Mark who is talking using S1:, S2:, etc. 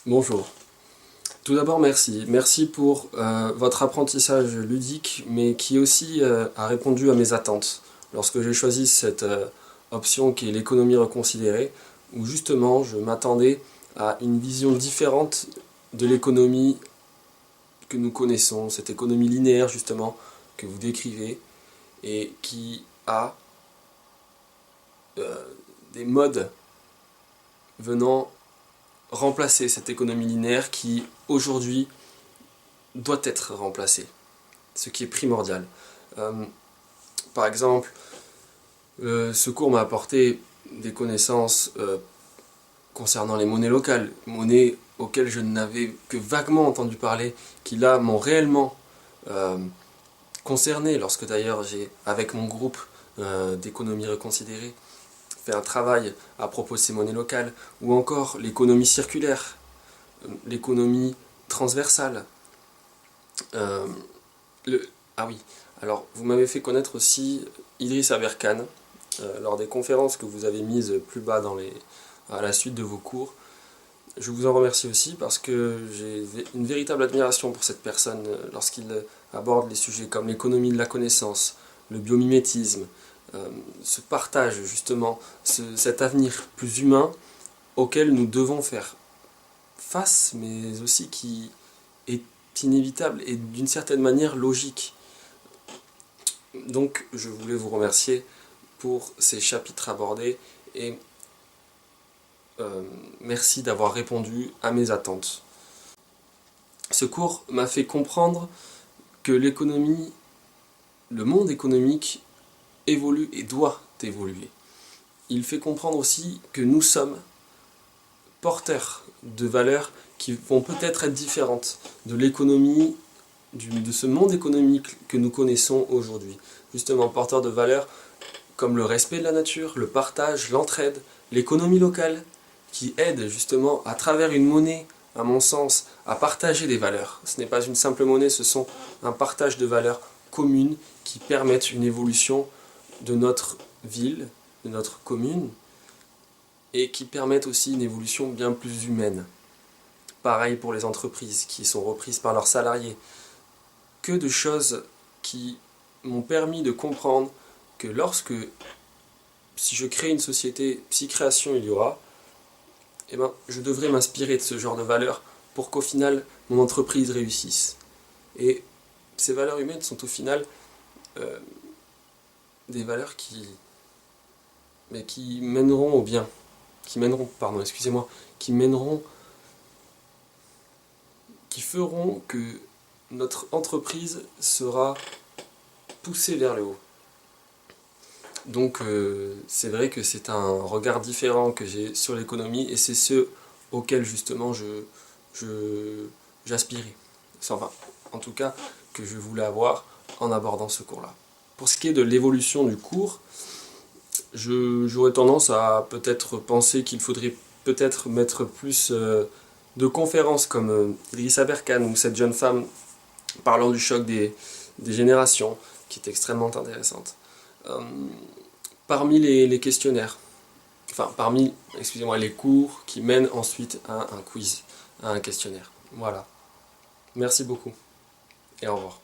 S1: Bonjour. Tout d'abord, merci. Merci pour votre apprentissage ludique, mais qui aussi a répondu à mes attentes lorsque j'ai choisi cette option qui est l'économie reconsidérée, où justement je m'attendais à une vision différente de l'économie que nous connaissons, cette économie linéaire justement que vous décrivez, et qui a des modes venant remplacer cette économie linéaire qui aujourd'hui doit être remplacée, ce qui est primordial. Par exemple, ce cours m'a apporté des connaissances concernant les monnaies locales, monnaies auxquelles je n'avais que vaguement entendu parler, qui là m'ont réellement concerné, lorsque d'ailleurs j'ai, avec mon groupe d'économie reconsidérée, fait un travail à propos de ces monnaies locales, ou encore l'économie circulaire, l'économie transversale. Ah oui, alors vous m'avez fait connaître aussi Idriss Aberkane, lors des conférences que vous avez mises plus bas à la suite de vos cours. Je vous en remercie aussi parce que j'ai une véritable admiration pour cette personne lorsqu'il aborde les sujets comme l'économie de la connaissance, le biomimétisme, ce partage justement, cet avenir plus humain auquel nous devons faire face, mais aussi qui est inévitable et d'une certaine manière logique. Donc je voulais vous remercier pour ces chapitres abordés et merci d'avoir répondu à mes attentes. Ce cours m'a fait comprendre que l'économie, le monde économique évolue et doit évoluer. Il fait comprendre aussi que nous sommes porteurs de valeurs qui vont peut-être être différentes de l'économie, de ce monde économique que nous connaissons aujourd'hui. Justement, porteurs de valeurs comme le respect de la nature, le partage, l'entraide, l'économie locale, qui aide justement à travers une monnaie, à mon sens, à partager des valeurs. Ce n'est pas une simple monnaie, ce sont un partage de valeurs communes qui permettent une évolution de notre ville, de notre commune, et qui permettent aussi une évolution bien plus humaine. Pareil pour les entreprises qui sont reprises par leurs salariés. Que de choses qui m'ont permis de comprendre que si je crée une société, si création il y aura, eh ben, je devrais m'inspirer de ce genre de valeurs pour qu'au final, mon entreprise réussisse. Et ces valeurs humaines sont au final des valeurs qui mèneront au bien, qui feront que notre entreprise sera poussée vers le haut. Donc c'est vrai que c'est un regard différent que j'ai sur l'économie et c'est ce auquel justement j'aspirais. Enfin, en tout cas, que je voulais avoir en abordant ce cours-là. Pour ce qui est de l'évolution du cours, j'aurais tendance à peut-être penser qu'il faudrait peut-être mettre plus de conférences comme Idriss Aberkane ou cette jeune femme parlant du choc des générations, qui est extrêmement intéressante. Parmi les questionnaires, les cours qui mènent ensuite à un quiz, à un questionnaire. Voilà. Merci beaucoup et au revoir.